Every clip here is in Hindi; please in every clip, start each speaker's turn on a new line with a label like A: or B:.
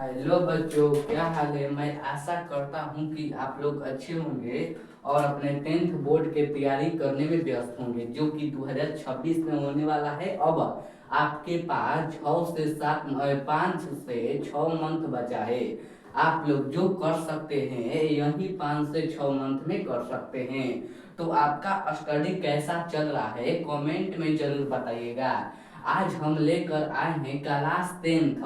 A: हेलो बच्चों, क्या हाल है। मैं आशा करता हूँ कि आप लोग अच्छे होंगे और अपने 10th बोर्ड के तैयारी करने में व्यस्त होंगे, जो कि 2026 में होने वाला है। अब आपके पास 5 से 6 मंथ बचा है। आप लोग जो कर सकते हैं यही 5 से 6 मंथ में कर सकते हैं। तो आपका स्टडी कैसा चल रहा है कमेंट में जरूर बताइएगा। आज हम लेकर आए हैं क्लास 10th,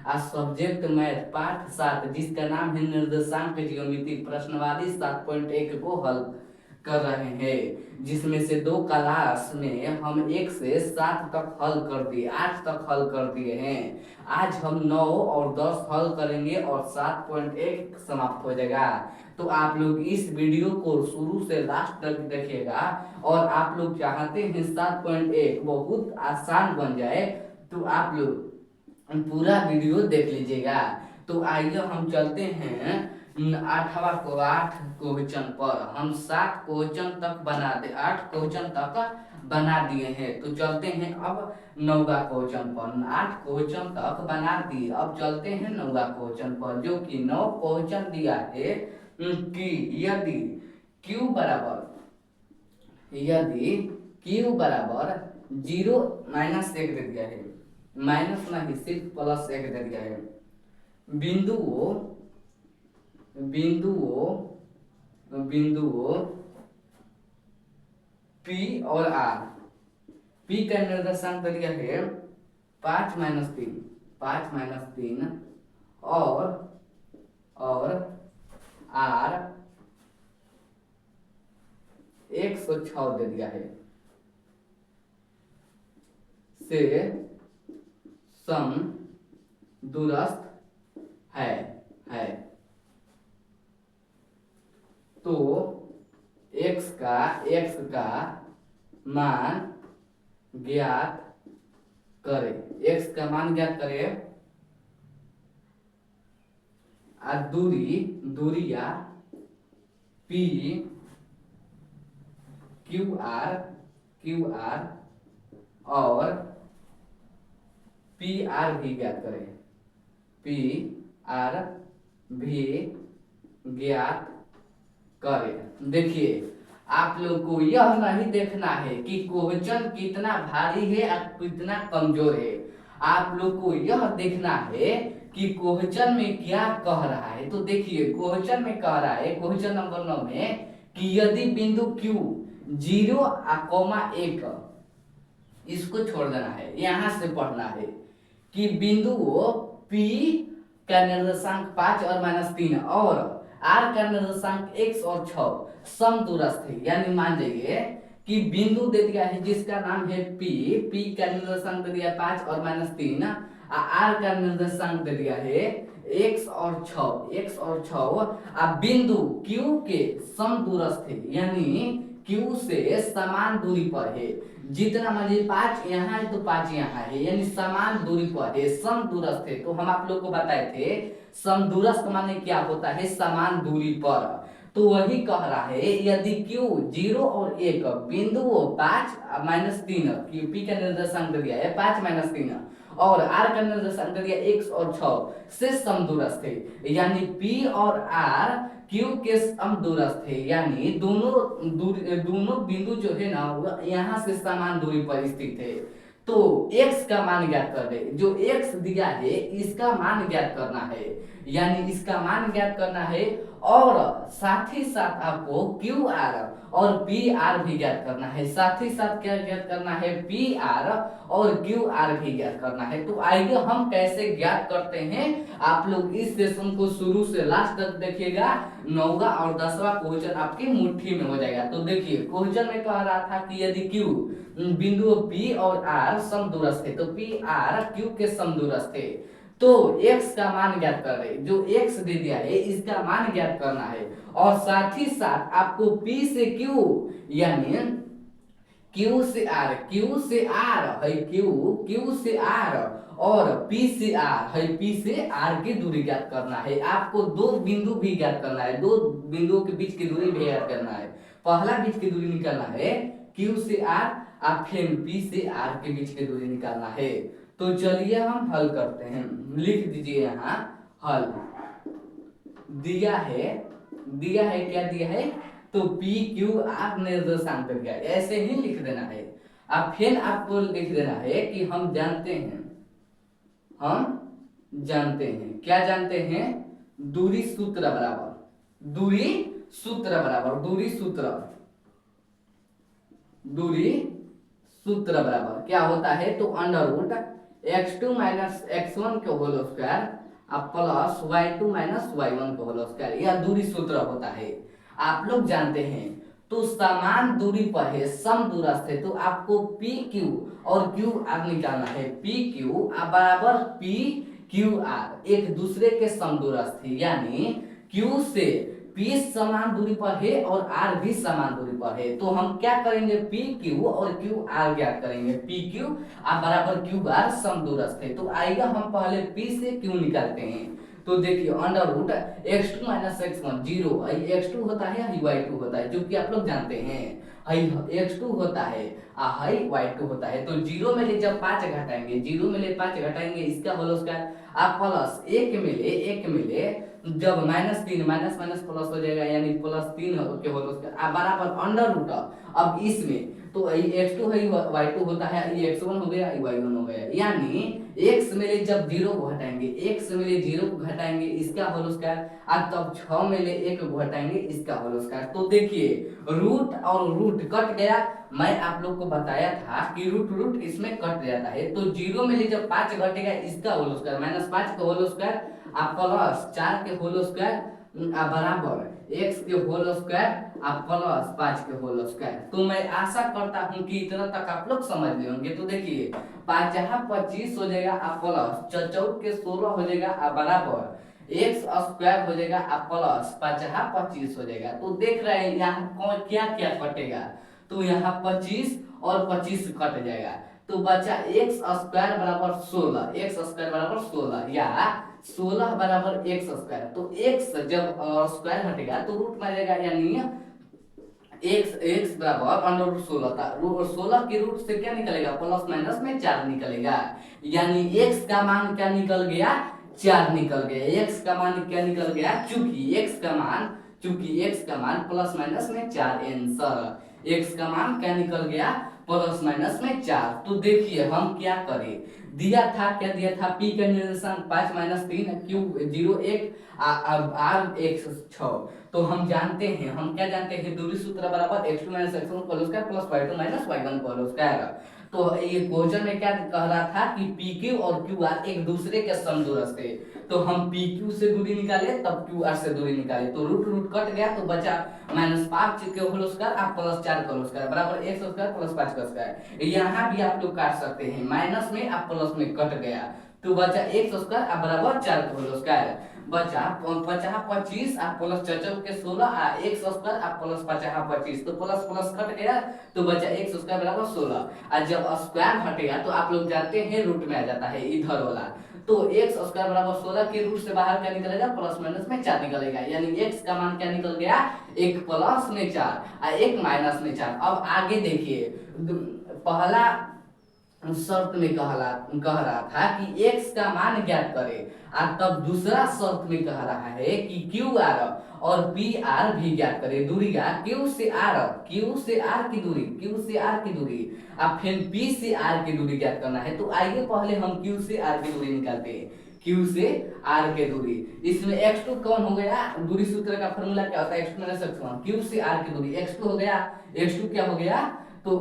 A: आज सब्जेक्ट मैथ पाठ 7, जिसका नाम है निर्देशांक ज्यामिति, प्रश्नवादी 7.1 को हल कर रहे हैं, जिसमें से 2 क्लास में हम 1 से 7 तक हल कर दिए, 8 तक हल कर दिए हैं। आज हम 9 और 10 हल करेंगे और 7.1 समाप्त हो जाएगा। तो आप लोग इस वीडियो को शुरू से लास्ट तक देखिएगा, और आप लोग चाहते हैं 7.1 बहुत आसान बन जाए, तो आप लोग पूरा वीडियो देख लीजिएगा। तो आइए हम चलते हैं 8 क्वेश्चन पर। हम 7 क्वेश्चन तक बना दे 8 क्वेश्चन तक बना दिए हैं। तो चलते हैं अब 9वां क्वेश्चन पर। 8 क्वेश्चन तक बना दिए, अब चलते हैं 9वां क्वेश्चन पर, जो कि 9 क्वेश्चन दिया है कि यदि q बराबर यदि q बराबर 0 -1 दे दिया है, माइनस नहीं सिर्फ +1 दे दिया है। बिंदुओं बिंदुओं बिंदुओं P और R। P का निर्देशांक दे दिया है 5-3, 5-3, और R 106 दे दिया है, से समदूरस्थ है। तो x का मान ज्ञात करें। x का मान ज्ञात करें। दूरिया P QR और PR भी ज्ञात करें। PR भी ज्ञात करें। देखिए, आप लोग को यह नहीं देखना है कि क्वेश्चन कितना भारी है और कितना कमजोर है। आप लोग को यह देखना है कि क्वेश्चन में क्या कह रहा है। तो देखिए, क्वेश्चन में कह रहा है, क्वेश्चन नंबर 9 में, कि यदि बिंदु Q 0,1, इसको छोड़ देना है, यहां से पढ़ना है कि बिंदु P का निर्देशांक 5 और -3 और R का निर्देशांक x और 6 समदूरस्थ है। यानी मान जाइए कि बिंदु दे दिया है जिसका नाम है P का निर्देशांक दे दिया 5 और -3, R का निर्देशांक दे दिया है x और 6, अब बिंदु Q के समदूरस्थ है, यानी Q से समान दूरी पर है। जितना मान 5 यहाँ है तो 5 यहाँ है, यानी समान दूरी पर है, समदूरस्थ है। तो हम आप लोग को बताए थे समदूरस्थ माने क्या होता है, समान दूरी पर। तो वही कह रहा है यदि Q 0 और 1 बिंदु 5-3, P का निर्देशांक दे दिया है 5-3 और R का निर्देशांक दे दिया x और 6 से समदूरस्थ है, यानी P और R Q के समदूरस्थ है, यानी दोनों बिंदु जो है ना यहाँ से समान दूरी पर स्थित है। तो x का मान ज्ञात कर दे। जो x दिया है इसका मान ज्ञात करना है, यानी इसका मान ज्ञात करना है, और साथ ही साथ आपको QR और PR भी ज्ञात करना है। साथ ही साथ क्या ज्ञात करना है, PR और QR भी ज्ञात करना है। तो आइए हम कैसे ज्ञात करते हैं, आप लोग इस सेशन को शुरू से लास्ट तक देखिएगा। 9वां और 10वां क्वेश्चन आपकी मुट्ठी में हो जाएगा। तो देखिए, क्वेश्चन में कह रहा था कि यदि Q बिंदु P और R समदूरस्थ है, तो PR Q के समदूरस्थ है, तो x का मान ज्ञात कर रहे। जो x दे दिया है इसका मान ज्ञात करना है, और साथ ही साथ आपको P से Q, यानी Q से R है Q से R और P से R है P से R की दूरी ज्ञात करना है। आपको 2 बिंदु भी ज्ञात करना है, 2 बिंदुओं के बीच की दूरी भी ज्ञात करना है। पहला बीच की दूरी निकालना है Q से R और फिर P से R के बीच की दूरी निकालना है। तो चलिए हम हल करते हैं। लिख दीजिए यहाँ हल दिया है क्या दिया है, तो पी क्यू आर निर्देशांक दिया, ऐसे ही लिख देना है। अब फिर आपको लिख देना है कि हम जानते हैं क्या जानते हैं, दूरी सूत्र बराबर क्या होता है, तो under root x2 minus x1 के whole square plus y2 minus y1 के होल स्क्वायर, यह दूरी सूत्र होता है। आप लोग जानते हैं तो समान दूरी पर है, सम दूरस्थ है, तो आपको पी क्यू और क्यू आर निकालना है। पी क्यू बराबर पी क्यू आर एक दूसरे के सम दूरस्थ है, यानी क्यू से पी समान दूरी पर है और आर भी समान दूरी पर है, तो हम क्या करेंगे, पी क्यू और क्यू आर ज्ञात करेंगे। पी क्यू बराबर क्यू आर सम दूरस्थ है, तो आइएगा हम पहले पी से क्यू निकालते हैं। तो देखिए under root x2 minus x1 zero, x2 होता है y2 होता है, जो कि आप लोग जानते हैं x2 होता है y2 होता है। तो जीरो में ले जब 5 घटाएंगे, जीरो में ले 5 घटाएंगे, इसका होल स्क्वायर आप प्लस एक मिले जब -3 माइनस माइनस प्लस हो जाएगा, यानी +3 के होल स्क्वायर बराबर अंडर रूट। अब इसमें तो x2 है y2 होता है, ये x1 हो गया, y1 हो गया, यानी x में ले जब 0 को घटाएंगे, x में ले 0 को घटाएंगे, इसका होल स्क्वायर, और तब 6 में ले 1 को घटाएंगे, इसका होल स्क्वायर। तो देखिए रूट और रूट कट गया, मैं आप लोग को बताया था कि रूट इसमें कट जाता है, तो 0 में ले जब 5 घटेगा, इसका होल स्क्वायर -5 का होल स्क्वायर प्लस 4 के होल स्क्वायर बराबर x के होल स्क्वायर प्लस 5 के होल स्क्वायर। तो मैं आशा करता हूं कि इतना तक आप लोग समझ लिए होंगे। तो देखिए 5 25 हो जाएगा प्लस 4 के 16 हो जाएगा बराबर x स्क्वायर हो जाएगा प्लस 5 25 हो जाएगा। तो देख रहे हैं यहाँ क्या क्या कटेगा, तो यहाँ 25 और 25 कट जाएगा, तो बचा x स्क्वायर बराबर 16 या 16 बराबर x स्क्वायर। तो x जब स्क्वायर हटेगा तो रूट में जाएगा, यानी x बराबर अंडर रूट 16 था, 16 के रूट से क्या निकलेगा, प्लस माइनस में 4 निकलेगा, यानी x का मान क्या निकल गया, 4 निकल गया। x का मान क्या निकल गया, चूंकि x का मान प्लस माइनस में 4, आंसर x का मान क्या निकल गया, प्लस माइनस में 4। तो देखिए हम क्या करें, क्या दिया था, p का निर्देशांक 5 - 3 q 0 1 r x 6। तो हम क्या जानते हैं, दूरी सूत्र बराबर x2 - x1 whole square plus y2 - y1 whole square. तो ये क्वेश्चन में क्या कह रहा था कि PQ और QR एक दूसरे के समदूरस्थ थे, तो हम PQ से दूरी निकाले तब QR से दूरी निकाले, तो रूट कट गया, तो बचा -5 के होल स्क्वायर प्लस 4 का होल स्क्वायर बराबर x स्क्वायर प्लस 5 का स्क्वायर। यहाँ भी आप लोग काट सकते हैं, माइनस में प्लस में कट गया, तो बचा x स्क्वायर बराबर 4 का होल स्क्वायर, बचा 50 25 प्लस 4 के 16 x स्क्वायर प्लस 50 25, तो प्लस कट गया, तो बचा x स्क्वायर बराबर 16। और जब स्क्वायर हटेगा तो आप लोग जानते हैं रूट में आ जाता है इधर वाला, तो x स्क्वायर बराबर 16 के रूट से बाहर क्या निकलेगा, प्लस माइनस में 4 निकलेगा, यानी x का मान क्या निकल गया, 1 प्लस में 4 और 1 माइनस में 4। अब आगे देखिए, पहला शर्त में कह रहा था कि x का मान ज्ञात करें, और तब दूसरा शर्त में कह रहा है कि क्यू आर और पी आर भी ज्ञात करें। दूरी का क्यू से आर की दूरी अब फिर पी से आर की दूरी ज्ञात करना है। तो आइए पहले हम क्यू से आर की दूरी निकालते हैं, क्यू से आर के दूरी, इसमें x2 कौन हो गया, दूरी सूत्र का फॉर्मूला क्या होता है, x2 - x1, क्यू से आर की दूरी x2 हो गया, x2 क्या हो गया, तो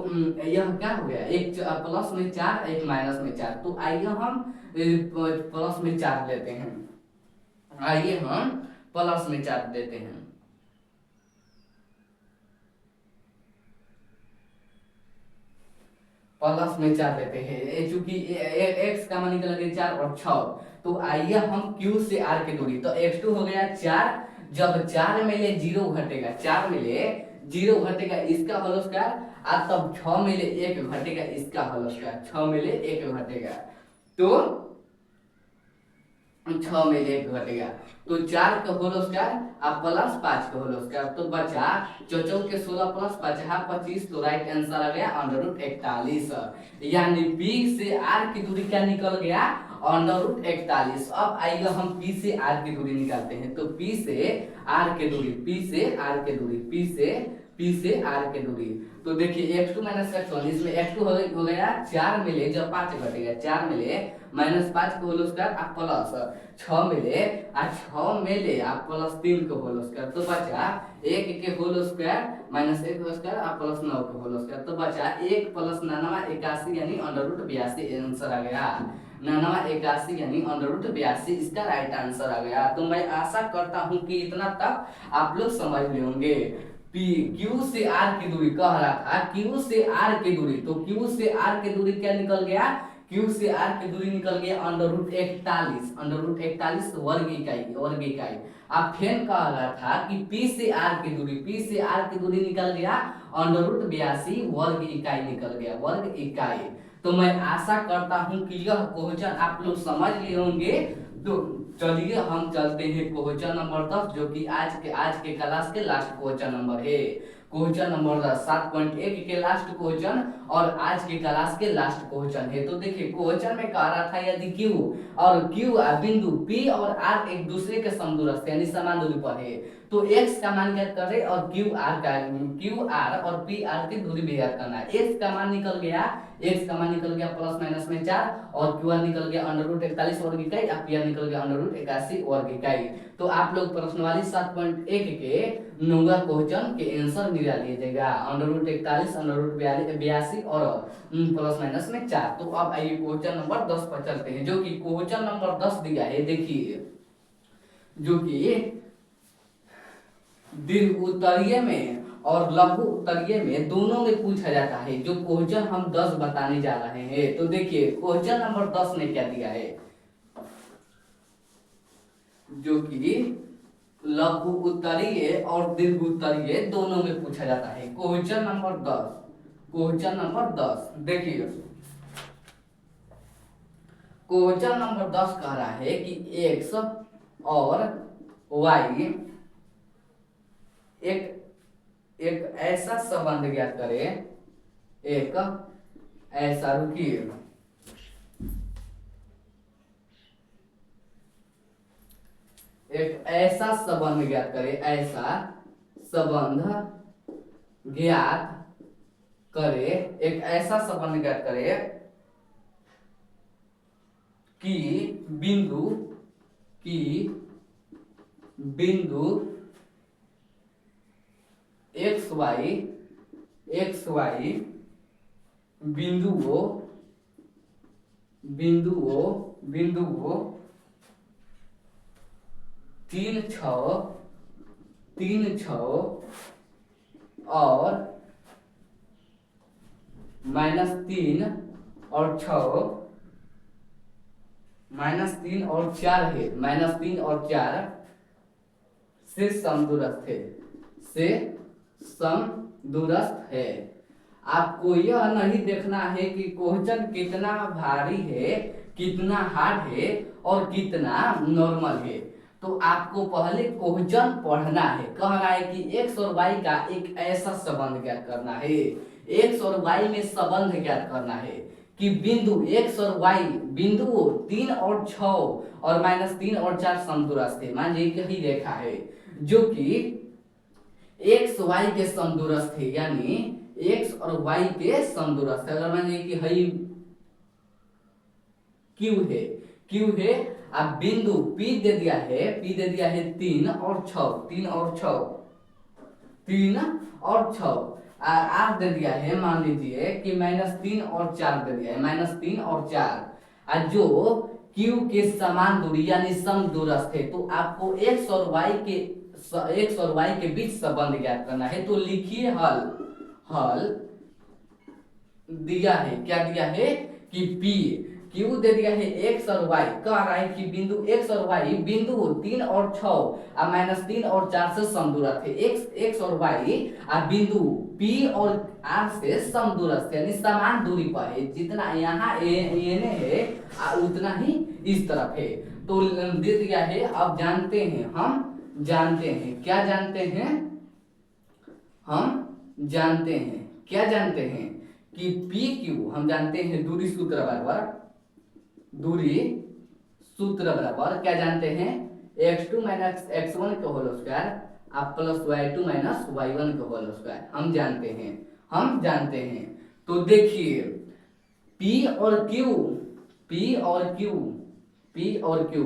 A: यह क्या हो गया, एक प्लस में 4 एक माइनस में 4। तो आइए हम प्लस में 4 लेते हैं, आइए हम प्लस में 4 देते हैं, प्लस में 4 देते हैं, चूंकि x का मान निकल गया 4 और 6। तो आइए हम q से r की दूरी, तो x2 हो गया 4, जब 4 में ले 0 घटेगा, 4 में ले 0 घटेगा, इसका होल स्क्वायर, और तब 6 में ले 1 घटेगा, इसका होल स्क्वायर, 6 में ले 1 घटेगा, तो 6 में 1 घटेगा, तो 4 का होल स्क्वायर प्लस 5 का होल स्क्वायर, तो बचा 4 के 16 प्लस 5 25, तो राइट आंसर आ गया अंडर रूट 41, यानी पी से आर की दूरी क्या निकल गया, √41। अब आइए हम P से R की दूरी निकालते हैं। तो P से R की दूरी, P से R की दूरी, तो देखिए x2 माइनस x1, इसमें x2 हो गया 4 मिले जब 5 घटेगा, 4 मिले -5 को होल स्क्वायर आप प्लस 6 मिले आ 6 मिले आप प्लस 3 को होल स्क्वायर, तो बचा 1 के होल स्क्वायर -1 होल स्क्वायर आप प्लस 9 के होल स्क्वायर, तो बचा 1 प्लस 9 81 यानी √82 आंसर आ गया। 9 81 यानी √82 इसका राइट आंसर आ गया। तो मैं आशा करता हूं कि इतना तक आप लोग समझ लेंगे। P Q से R की दूरी कह रहा था, Q से R की दूरी, तो Q से R की दूरी क्या निकल गया, Q से R की दूरी निकल गया √41 वर्ग इकाई। अब फिर कह रहा था कि P से R की दूरी निकल गया √82 वर्ग इकाई निकल गया, वर्ग इकाई। तो मैं आशा करता हूं कि यह क्वेश्चन आप लोग समझ लिए होंगे। तो चलिए हम चलते हैं क्वेश्चन नंबर 10, जो कि आज के क्लास के लास्ट क्वेश्चन नंबर है। क्वेश्चन नंबर 10 7.1 के लास्ट क्वेश्चन और आज के क्लास के लास्ट क्वेश्चन है। तो देखिए क्वेश्चन में कह रहा था यदि Q और Q बिंदु P और R एक दूसरे के समदूरस्थ यानी समान दूरी पर है, तो x का मान ज्ञात करें और Q R और P R की दूरी भी ज्ञात करना है। x का मान निकल गया प्लस माइनस में 4 और Q R निकल गया √41 वर्ग इकाई और P R निकल गया √81 वर्ग इकाई। तो आप लोग प्रश्नवाली 7.1 के 9वां क्वेश्चन के आंसर मिला लीजिएगा √41 √82 और प्लस माइनस में 4। तो अब आइए क्वेश्चन नंबर 10 पर चलते हैं, जो कि क्वेश्चन नंबर 10 दिया है। देखिए जो कि दीर्घ उत्तरीय में और लघु उत्तरीय में दोनों में पूछा जाता है, जो क्वेश्चन हम 10 बताने जा रहे हैं। तो देखिए क्वेश्चन नंबर 10 ने क्या दिया है, जो कि लघु उत्तरीय और दीर्घ उत्तरीय दोनों में पूछा जाता है। क्वेश्चन नंबर 10 देखिए क्वेश्चन नंबर 10 कह रहा है कि x और y एक ऐसा संबंध ज्ञात करें, एक ऐसा रुकिए एक ऐसा संबंध ज्ञात करें, ऐसा संबंध ज्ञात करे, एक ऐसा संबंध ज्ञात करे कि बिंदु x y बिंदुओं 3 6 और -3 और 6 -3 और 4 है, -3 और 4 से समदूरस्थ है। आपको यह नहीं देखना है कि क्वेश्चन कितना भारी है, कितना हार्ड है और कितना नॉर्मल है। तो आपको पहले क्वेश्चन पढ़ना है। कह रहा है कि x और y का एक ऐसा संबंध ज्ञात करना है, x और y में संबंध ज्ञात करना है कि बिंदु x और y बिंदु 3 और 6 और -3 और 4 समदूरस्थ है। मान लीजिए यही रेखा है जो कि x y के समदूरस्थ है, यानी x और y के समदूरस्थ है। अगर मान लीजिए कि हई Q है, अब बिंदु P दे दिया है 3 और 6 R दे दिया है, मान लीजिए कि -3 और 4 दे दिया है, -3 और 4 जो Q के समान दूरी यानी समदूरस्थ है। तो आपको x और y के बीच संबंध ज्ञात करना है। तो लिखिए हल दिया है, क्या दिया है कि Q दे दिया है x और y, कह रहा है कि बिंदु x और y बिंदु 3 और 6 और -3 और 4 से समदूरस्थ है। x और y बिंदु P और R से समदूरस्थ यानी समान दूरी पर है, जितना यहाँ एने है उतना ही इस तरफ है। तो दे दिया है। अब हम जानते हैं क्या जानते हैं कि PQ हम जानते हैं दूरी सूत्र बराबर दूरी सूत्र बराबर क्या जानते हैं, x2 माइनस x1 के होल स्क्वायर आप प्लस y2 माइनस y1 के होल स्क्वायर हम जानते हैं। तो देखिए P और Q P और Q P और Q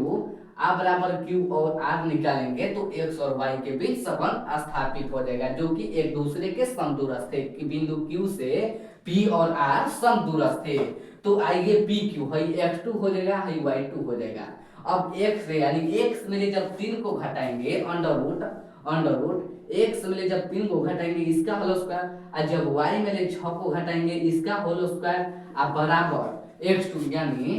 A: आप बराबर Q और R निकालेंगे तो x और y के बीच संबंध स्थापित हो जाएगा जो कि एक दूसरे के समदूरस्थ थे कि बिंदु Q से P और R समदूरस्थ थे। तो आइए PQ है x2 हो जाएगा है y2 हो जाएगा। अब x से यानी x में जब 3 को घटाएंगे अंडर रूट x में जब 3 को घटाएंगे इसका होल स्क्वायर और जब y में 6 को घटाएंगे इसका होल स्क्वायर आप बराबर x2 यानी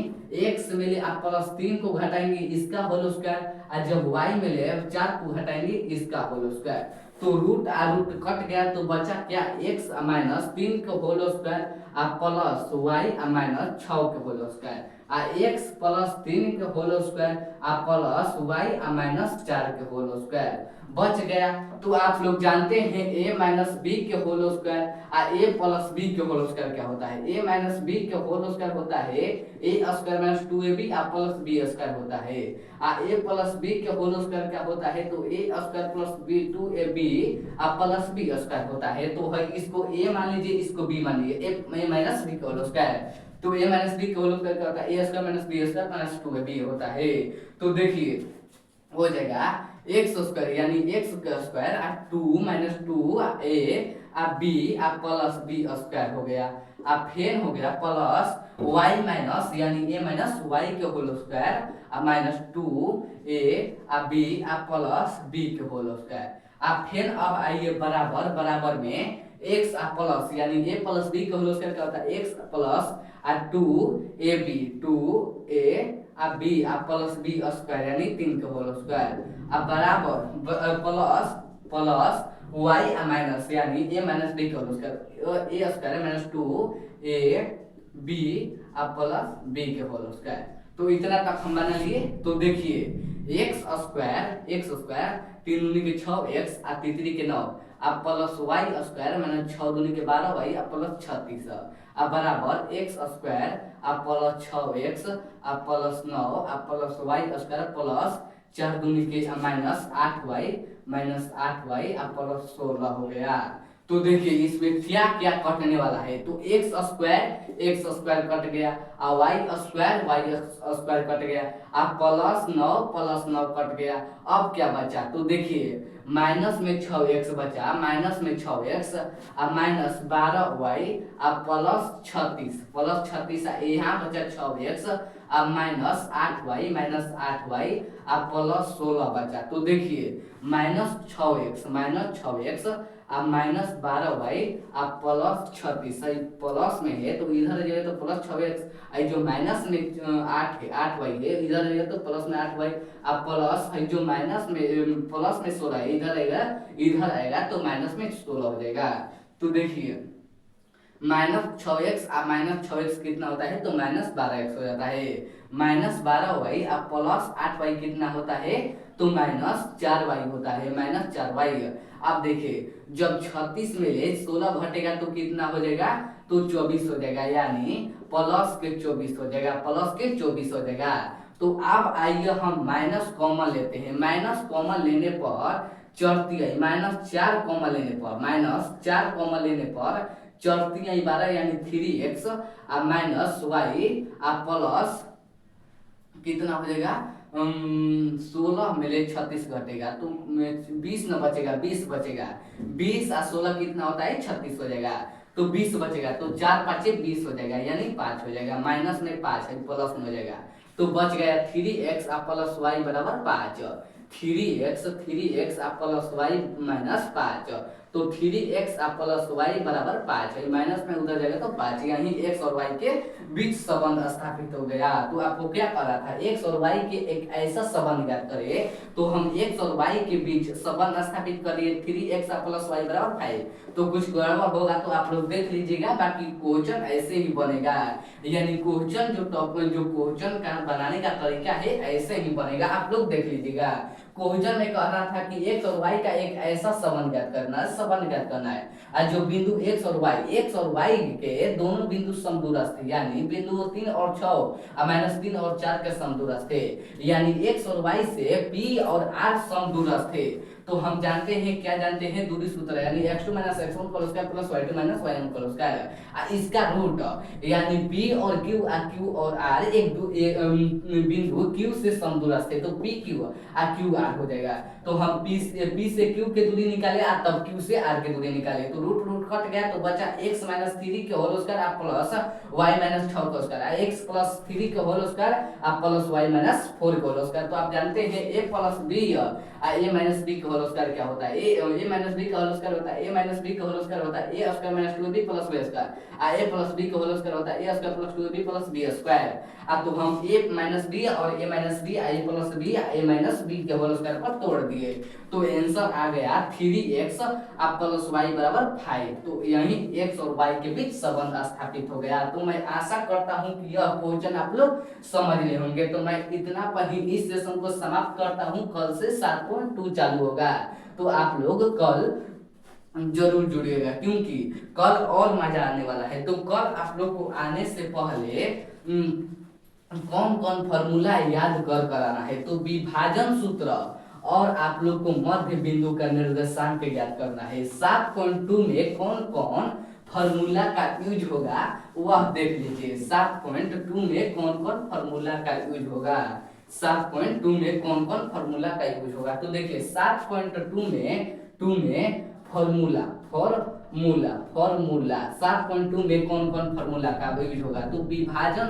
A: x में आप प्लस 3 को घटाएंगे इसका होल स्क्वायर और जब y में 4 को घटाएंगे इसका होल स्क्वायर। तो रूट आ रूट कट गया तो बचा क्या x माइनस 3 के होल स्क्वायर आ प्लस y माइनस 6 के होल स्क्वायर आ x प्लस 3 के होल स्क्वायर आ प्लस y माइनस 4 के होल स्क्वायर बच गया। तो आप लोग जानते हैं a माइनस बी के होल स्क्वायर आ a प्लस बी के होल स्क्वायर क्या होता है, a माइनस बी के होल स्क्वायर होता है a स्क्वायर माइनस 2ab आ प्लस b स्क्वायर होता है आ a प्लस b के होल स्क्वायर क्या होता है तो a square plus b 2ab आ प्लस b स्क्वायर होता है। तो है इसको a मान लीजिए इसको b मान लीजिए a माइनस b के होल स्क्वायर तो a माइनस b के होल स्क्वायर क्या होता है a square minus b square minus 2ab होता है। तो देखिए हो जाएगा एक्स स्क्वायर यानी एक्स का स्क्वायर आ 2 माइनस 2 a आ b आ प्लस b स्क्वायर हो गया आ फिर हो गया प्लस y माइनस यानी a माइनस y के होल स्क्वायर आ माइनस 2 a आ b आ प्लस b के होल स्क्वायर आ फिर अब आइए बराबर में x आ प्लस यानी a प्लस b के होल स्क्वायर क्या होता है x प्लस आ 2ab 2a आ b आ प्लस b स्क्वायर यानी 3 के होल स्क्वायर आ बराबर प्लस y आ माइनस यानी a माइनस b के whole square a square minus 2a b आ प्लस b के होल स्क्वायर। तो इतना तक हम बना लिए। तो देखिए x स्क्वायर 3 दूनी के 6x आ 3 के 9 आ प्लस y स्क्वायर माइनस 6 दूनी के 12y आ प्लस 36 आ बराबर x स्क्वायर आ प्लस 6x आ प्लस 9 आ प्लस y स्क्वायर प्लस 4 दूनी के माइनस 8y आ प्लस 16 हो गया। तो देखिए इसमें क्या क्या कटने वाला है तो x स्क्वायर कट गया आ y स्क्वायर कट गया आ प्लस 9 कट गया। अब क्या बचा तो देखिए माइनस में 6x बचा माइनस में 6x आ माइनस 12y आ प्लस 36 आ यहाँ बचा 6x आ माइनस 8y आ प्लस 16 बचा। तो देखिए माइनस 6x आ माइनस 12y आ प्लस 36 प्लस में है तो इधर जाए तो प्लस 6x आई जो माइनस में 8y है इधर जाए तो प्लस में 8y आ प्लस है जो माइनस में प्लस में 16 है इधर आएगा तो माइनस में 16 हो जाएगा। तो देखिए माइनस 6x आ माइनस 6x कितना होता है तो माइनस 12x हो जाता है माइनस 12y आ प्लस 8y कितना होता है तो माइनस 4y होता है माइनस 4y। अब देखिए जब 36 में ले 16 घटेगा तो कितना हो जाएगा तो 24 हो जाएगा यानी प्लस के 24 हो जाएगा। तो अब आइए हम माइनस कॉमन लेते हैं माइनस कॉमन लेने पर चढ़ती है माइनस 4 कॉमन लेने पर चढ़ती है 12 यानी 3x आ माइनस y आ प्लस कितना हो जाएगा 16 में ले 36 घटेगा तो 20 न बचेगा 20 बचेगा 20 आ 16 कितना होता है 36 हो जाएगा तो 20 बचेगा तो 4 5 20 हो जाएगा यानी 5 हो जाएगा माइनस में 5 है प्लस में हो जाएगा तो बच गया 3x आ प्लस y बराबर 5 3x आ प्लस y माइनस 5 तो 3x आ प्लस y बराबर 5 है माइनस में उधर जाएगा तो 5 यानी x और y के बीच संबंध स्थापित हो गया। तो आपको क्या कर रहा था x और y के एक ऐसा संबंध ज्ञात करें तो हम x और y के बीच संबंध स्थापित करिए 3x आ प्लस y बराबर 5 तो कुछ गड़बड़ होगा तो आप लोग देख लीजिएगा बाकी क्वेश्चन ऐसे ही बनेगा यानी क्वेश्चन का बनाने का तरीका है ऐसे ही बनेगा आप लोग देख लीजिएगा। क्वेश्चन में कह रहा था कि x और y का एक ऐसा संबंध ज्ञात करना संबंध ज्ञात करना है। और जो बिंदु x और y के दोनों बिंदु समदूरस्थ थे, यानी बिंदु 3 और 6 और -3 और 4 के समदूरस्थ थे, यानी x और y से p और r समदूरस्थ थे। तो हम जानते हैं, क्या जानते हैं, दूरी सूत्र, यानी x2 - x1 whole square plus y2 - y1 whole square, इसका रूट, यानी p और q और r एक बिंदु q से समदूरस्थ है, तो p q और q r हो जाएगा। तो हम p से q के दूरी निकाले और तब q से r के दूरी निकाले, तो रूट कट गया, तो बचा x - 3 के होल स्क्वायर प्लस y - 6 का स्क्वायर, x + 3 के होल स्क्वायर प्लस y - 4 के होल स्क्वायर। तो आप जानते हैं a + b a - b का होल स्क्वायर क्या होता है, a - b का होल स्क्वायर होता है a - b का होल स्क्वायर होता है a square - 2b + b square, a + b का होल स्क्वायर होता है a square + 2b + b square. तो हम a - b और a - b a + b a - b के होल स्क्वायर पर तोड़ दिए, तो आंसर आ गया 3x + y = 5। तो यही x और y के बीच संबंध स्थापित हो गया। तो मैं आशा करता हूं कि यह क्वेश्चन आप लोग समझ रहे होंगे। तो मैं इतना पर ही इस सेशन को समाप्त करता हूं। कल से 7.2 चालू होगा, तो आप लोग कल जरूर जुड़िएगा, क्योंकि कल और मजा आने वाला है। तो कल आप लोग को आने से पहले कौन कौन फॉर्मूला याद कर आना है, तो विभाजन सूत्र और आप लोग को मध्य बिंदु का निर्देशांक ज्ञात करना है। 7.2 में कौन कौन फॉर्मूला का यूज होगा वह देख लीजिए। 7.2 में कौन कौन फॉर्मूला का यूज होगा, 7.2 में कौन कौन फॉर्मूला का यूज होगा, तो देखिए 7.2 में फॉर्मूला 7.2 में कौन कौन फॉर्मूला का यूज होगा, तो विभाजन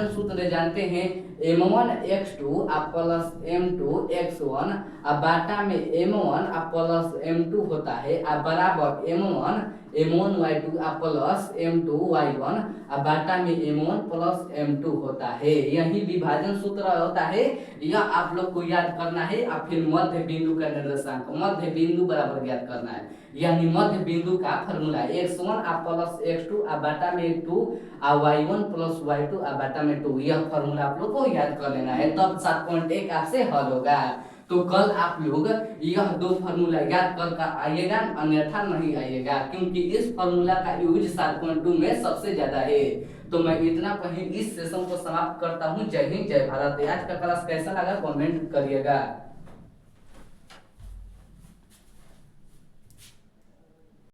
A: सूत्र जानते हैं, m1x2 प्लस m2x1 बाटा में m1 प्लस m2 होता है बराबर m1y2 प्लस m2y1 बाटा में m1 प्लस m2 होता है। यही विभाजन सूत्र होता है, यह आप लोग को याद करना है। और फिर मध्य बिंदु का निर्देशांक, मध्य बिंदु बराबर ज्ञात करना है, यानी मध्य बिंदु का फॉर्मूला x1 प्लस x2 बाटा में 2 y1 प्लस y2 बाटा में 2, यह फॉर्मूला आप लोग को याद कर लेना है, तब 7.1 आपसे हल होगा। तो कल आप लोग यह दो फार्मूला याद कर आइएगा, अन्यथा नहीं आइएगा, क्योंकि इस फार्मूला का यूज 7.2 में सबसे ज्यादा है। तो मैं इतना कहीं इस सेशन को समाप्त करता हूँ। जय हिंद, जय भारत। आज का क्लास कैसा लगा कमेंट करिएगा।